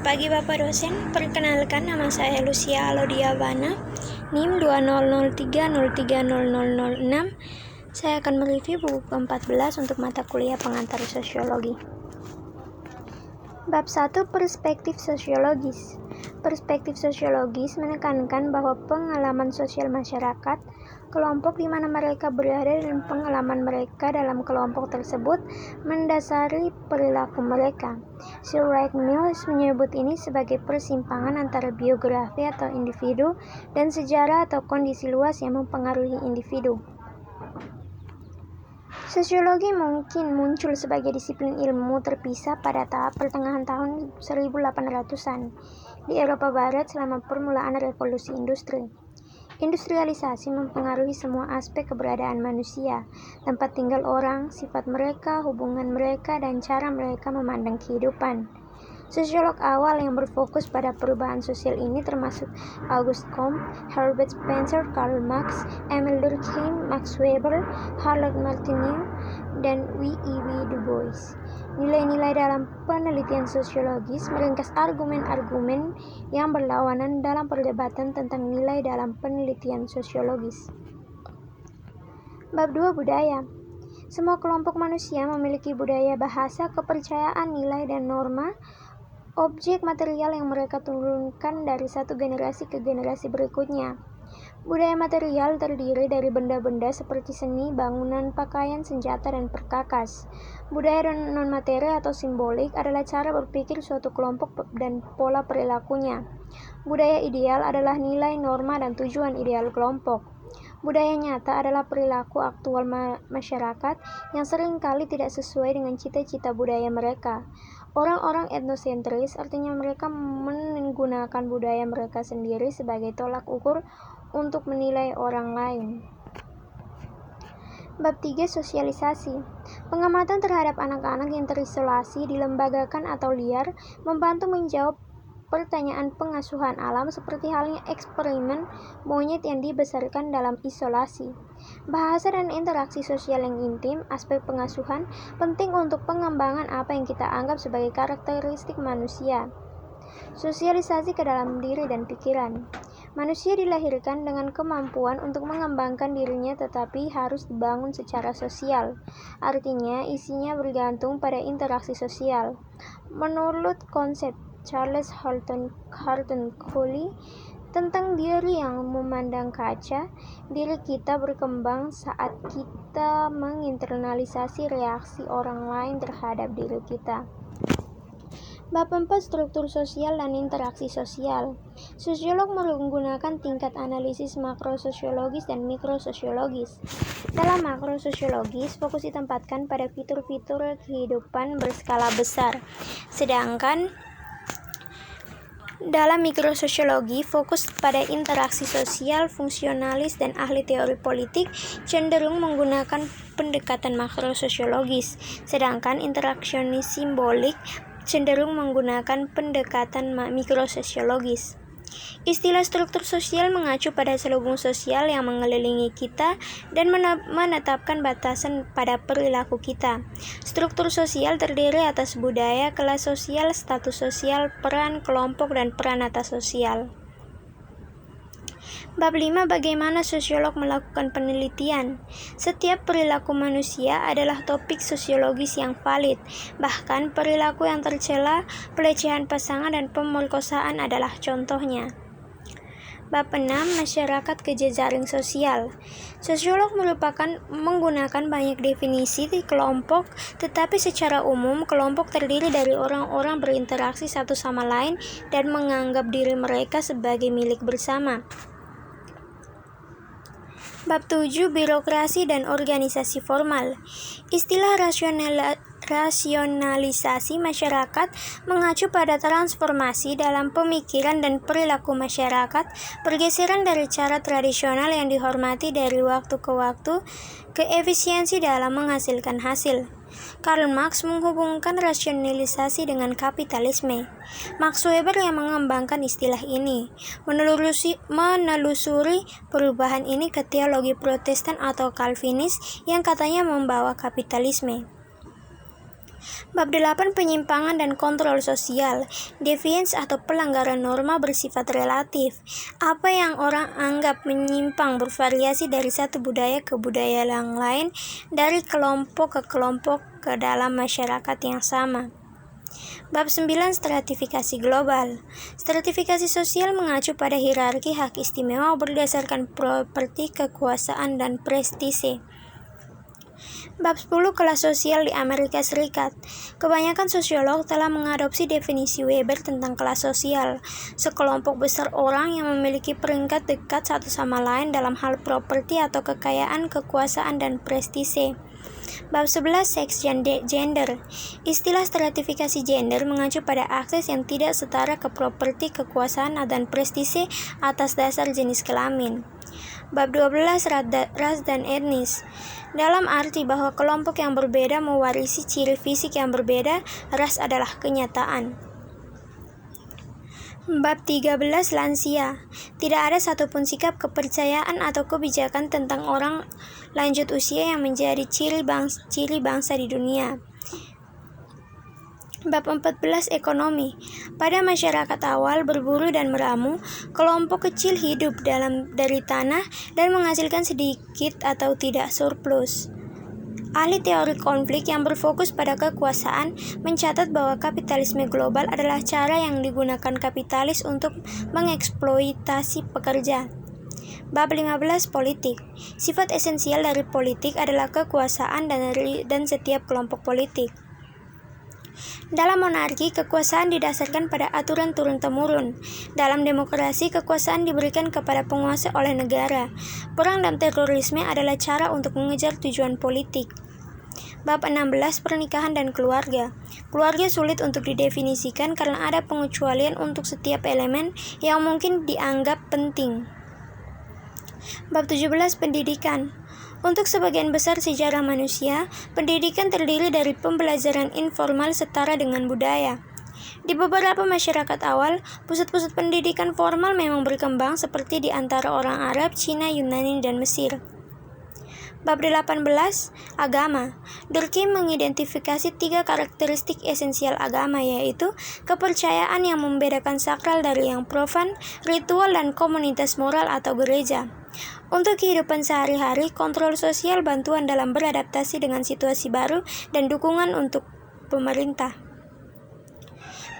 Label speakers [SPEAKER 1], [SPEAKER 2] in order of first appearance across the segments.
[SPEAKER 1] Selamat pagi Bapak dosen, perkenalkan nama saya Lucia Alodiavana, NIM 2003030006. Saya akan mereview buku ke-14 untuk mata kuliah pengantar sosiologi. Bab 1, perspektif sosiologis. Perspektif sosiologis menekankan bahwa pengalaman sosial masyarakat, kelompok di mana mereka berada dan pengalaman mereka dalam kelompok tersebut mendasari perilaku mereka. Sir Wright Mills menyebut ini sebagai persimpangan antara biografi atau individu dan sejarah atau kondisi luas yang mempengaruhi individu. Sosiologi mungkin muncul sebagai disiplin ilmu terpisah pada tahap pertengahan tahun 1800-an di Eropa Barat selama permulaan revolusi industri. Industrialisasi mempengaruhi semua aspek keberadaan manusia, tempat tinggal orang, sifat mereka, hubungan mereka, dan cara mereka memandang kehidupan. Sosiolog awal yang berfokus pada perubahan sosial ini termasuk Auguste Comte, Herbert Spencer, Karl Marx, Emile Durkheim, Max Weber, Harold Martineau, dan W.E.B. Du Bois. Nilai-nilai dalam penelitian sosiologis meringkas argumen-argumen yang berlawanan dalam perdebatan tentang nilai dalam penelitian sosiologis. Bab 2, budaya. Semua kelompok manusia memiliki budaya, bahasa, kepercayaan, nilai, dan norma, objek material yang mereka turunkan dari satu generasi ke generasi berikutnya. Budaya material terdiri dari benda-benda seperti seni, bangunan, pakaian, senjata, dan perkakas. Budaya non-materi atau simbolik adalah cara berpikir suatu kelompok dan pola perilakunya. Budaya ideal adalah nilai, norma, dan tujuan ideal kelompok. Budaya nyata adalah perilaku aktual masyarakat yang seringkali tidak sesuai dengan cita-cita budaya mereka. Orang-orang etnosentris artinya mereka menggunakan budaya mereka sendiri sebagai tolak ukur untuk menilai orang lain. Bab 3, sosialisasi. Pengamatan terhadap anak-anak yang terisolasi, dilembagakan atau liar membantu menjawab pertanyaan pengasuhan alam seperti halnya eksperimen monyet yang dibesarkan dalam isolasi. Bahasa dan interaksi sosial yang intim, aspek pengasuhan, penting untuk pengembangan apa yang kita anggap sebagai karakteristik manusia. Sosialisasi ke dalam diri dan pikiran. Manusia dilahirkan dengan kemampuan untuk mengembangkan dirinya tetapi harus dibangun secara sosial. Artinya, isinya bergantung pada interaksi sosial. Menurut konsep Charles Horton Cooley tentang diri yang memandang kaca, diri kita berkembang saat kita menginternalisasi reaksi orang lain terhadap diri kita. Bab 4, struktur sosial dan interaksi sosial. Sosiolog menggunakan tingkat analisis makrososiologis dan mikrososiologis. Dalam makrososiologis, fokus ditempatkan pada fitur-fitur kehidupan berskala besar. Sedangkan dalam mikrososiologi, fokus pada interaksi sosial, fungsionalis, dan ahli teori politik cenderung menggunakan pendekatan makrososiologis, sedangkan interaksionis simbolik cenderung menggunakan pendekatan mikrososiologis. Istilah struktur sosial mengacu pada selubung sosial yang mengelilingi kita dan menetapkan batasan pada perilaku kita. Struktur sosial terdiri atas budaya, kelas sosial, status sosial, peran kelompok, dan peran atas sosial. Bab 5, bagaimana sosiolog melakukan penelitian. Setiap perilaku manusia adalah topik sosiologis yang valid. Bahkan perilaku yang tercela, pelecehan pasangan, dan pemerkosaan adalah contohnya. Bab 6, masyarakat ke jejaring sosial. Sosiolog menggunakan banyak definisi di kelompok, tetapi secara umum kelompok terdiri dari orang-orang berinteraksi satu sama lain dan menganggap diri mereka sebagai milik bersama. Bab 7, birokrasi dan organisasi formal. Istilah rasionalisasi masyarakat mengacu pada transformasi dalam pemikiran dan perilaku masyarakat, pergeseran dari cara tradisional yang dihormati dari waktu ke waktu ke efisiensi dalam menghasilkan hasil. Karl Marx menghubungkan rasionalisasi dengan kapitalisme. Max Weber yang mengembangkan istilah ini, menelusuri perubahan ini ke teologi Protestan atau Calvinis yang katanya membawa kapitalisme. Bab 8 penyimpangan dan kontrol sosial. Deviance atau pelanggaran norma bersifat relatif. Apa yang orang anggap menyimpang bervariasi dari satu budaya ke budaya yang lain, dari kelompok ke kelompok ke dalam masyarakat yang sama. Bab 9 stratifikasi global. Stratifikasi sosial mengacu pada hierarki hak istimewa berdasarkan properti, kekuasaan, dan prestise. Bab 10 kelas sosial di Amerika Serikat. Kebanyakan sosiolog telah mengadopsi definisi Weber tentang kelas sosial, sekelompok besar orang yang memiliki peringkat dekat satu sama lain dalam hal properti atau kekayaan, kekuasaan, dan prestise. Bab 11 seks dan gender. Istilah stratifikasi gender mengacu pada akses yang tidak setara ke properti, kekuasaan, dan prestise atas dasar jenis kelamin. Bab 12 ras dan etnis. Dalam arti bahwa kelompok yang berbeda mewarisi ciri fisik yang berbeda, ras adalah kenyataan. Bab 13 lansia. Tidak ada satupun sikap, kepercayaan, atau kebijakan tentang orang lanjut usia yang menjadi ciri bangsa di dunia. Bab 14 ekonomi. Pada masyarakat awal berburu dan meramu, kelompok kecil hidup dari tanah dan menghasilkan sedikit atau tidak surplus. Ahli teori konflik yang berfokus pada kekuasaan mencatat bahwa kapitalisme global adalah cara yang digunakan kapitalis untuk mengeksploitasi pekerja. Bab 15 politik. Sifat esensial dari politik adalah kekuasaan dan setiap kelompok politik. Dalam monarki, kekuasaan didasarkan pada aturan turun-temurun. Dalam demokrasi, kekuasaan diberikan kepada penguasa oleh negara. Perang dan terorisme adalah cara untuk mengejar tujuan politik. Bab 16 pernikahan dan keluarga. Keluarga sulit untuk didefinisikan karena ada pengecualian untuk setiap elemen yang mungkin dianggap penting. Bab 17 pendidikan. Untuk sebagian besar sejarah manusia, pendidikan terdiri dari pembelajaran informal setara dengan budaya. Di beberapa masyarakat awal, pusat-pusat pendidikan formal memang berkembang seperti di antara orang Arab, Cina, Yunani, dan Mesir. Bab 18 agama. Durkheim mengidentifikasi 3 karakteristik esensial agama, yaitu kepercayaan yang membedakan sakral dari yang profan, ritual, dan komunitas moral atau gereja. Untuk kehidupan sehari-hari, kontrol sosial, bantuan dalam beradaptasi dengan situasi baru, dan dukungan untuk pemerintah.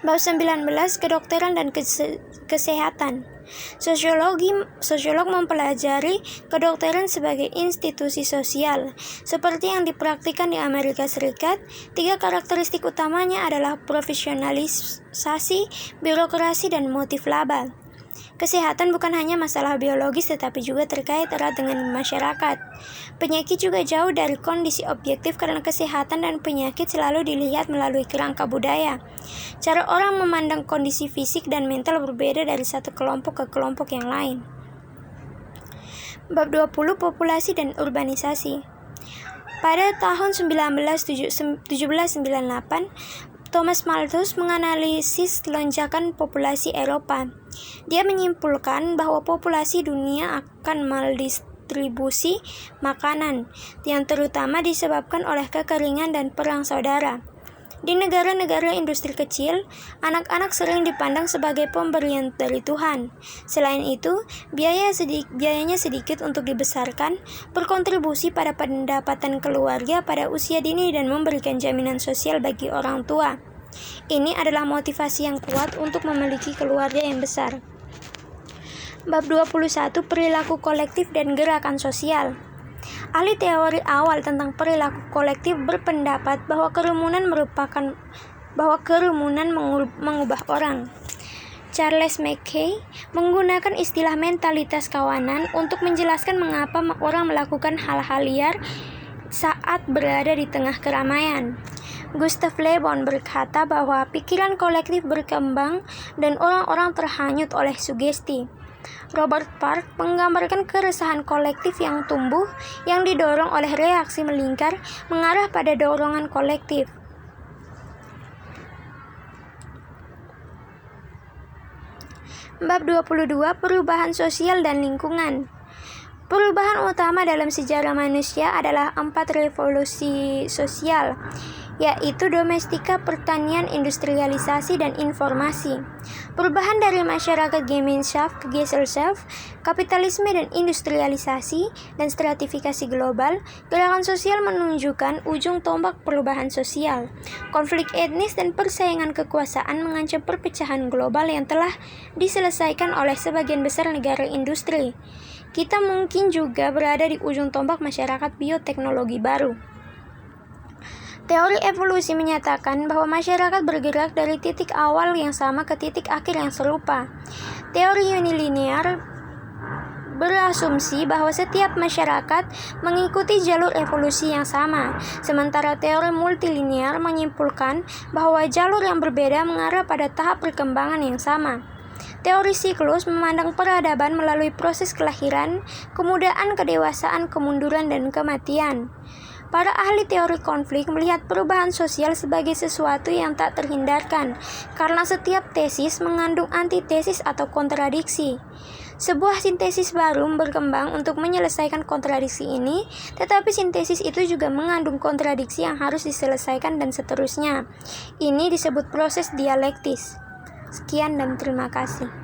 [SPEAKER 1] Bab 19 kedokteran dan kesehatan. Sosiolog mempelajari kedokteran sebagai institusi sosial. Seperti yang dipraktikkan di Amerika Serikat, 3 karakteristik utamanya adalah profesionalisasi, birokrasi, dan motif laba. Kesehatan bukan hanya masalah biologis tetapi juga terkait erat dengan masyarakat. Penyakit juga jauh dari kondisi objektif karena kesehatan dan penyakit selalu dilihat melalui kerangka budaya. Cara orang memandang kondisi fisik dan mental berbeda dari satu kelompok ke kelompok yang lain. Bab 20 populasi dan urbanisasi. Pada tahun 1798, Thomas Malthus menganalisis lonjakan populasi Eropa. Dia menyimpulkan bahwa populasi dunia akan maldistribusi makanan, yang terutama disebabkan oleh kekeringan dan perang saudara. Di negara-negara industri kecil, anak-anak sering dipandang sebagai pemberian dari Tuhan. Selain itu, biayanya sedikit untuk dibesarkan, berkontribusi pada pendapatan keluarga pada usia dini, dan memberikan jaminan sosial bagi orang tua. Ini adalah motivasi yang kuat untuk memiliki keluarga yang besar. Bab 21 perilaku kolektif dan gerakan sosial. Ahli teori awal tentang perilaku kolektif berpendapat bahwa kerumunan mengubah orang. Charles Mackay menggunakan istilah mentalitas kawanan untuk menjelaskan mengapa orang melakukan hal-hal liar saat berada di tengah keramaian. Gustav Le Bon berkata bahwa pikiran kolektif berkembang dan orang-orang terhanyut oleh sugesti. Robert Park menggambarkan keresahan kolektif yang tumbuh, yang didorong oleh reaksi melingkar mengarah pada dorongan kolektif. Bab 22 perubahan sosial dan lingkungan. Perubahan utama dalam sejarah manusia adalah 4 revolusi sosial. yaitu domestika, pertanian, industrialisasi, dan informasi. Perubahan dari masyarakat Gemeinschaft ke Gesellschaft, kapitalisme dan industrialisasi, dan stratifikasi global, gerakan sosial menunjukkan ujung tombak perubahan sosial. Konflik etnis dan persaingan kekuasaan mengancam perpecahan global yang telah diselesaikan oleh sebagian besar negara industri. Kita mungkin juga berada di ujung tombak masyarakat bioteknologi baru. Teori evolusi menyatakan bahwa masyarakat bergerak dari titik awal yang sama ke titik akhir yang serupa. Teori unilinear berasumsi bahwa setiap masyarakat mengikuti jalur evolusi yang sama, sementara teori multilinear menyimpulkan bahwa jalur yang berbeda mengarah pada tahap perkembangan yang sama. Teori siklus memandang peradaban melalui proses kelahiran, kemudaan, kedewasaan, kemunduran, dan kematian. Para ahli teori konflik melihat perubahan sosial sebagai sesuatu yang tak terhindarkan, karena setiap tesis mengandung antitesis atau kontradiksi. Sebuah sintesis baru berkembang untuk menyelesaikan kontradiksi ini, tetapi sintesis itu juga mengandung kontradiksi yang harus diselesaikan dan seterusnya. Ini disebut proses dialektis. Sekian dan terima kasih.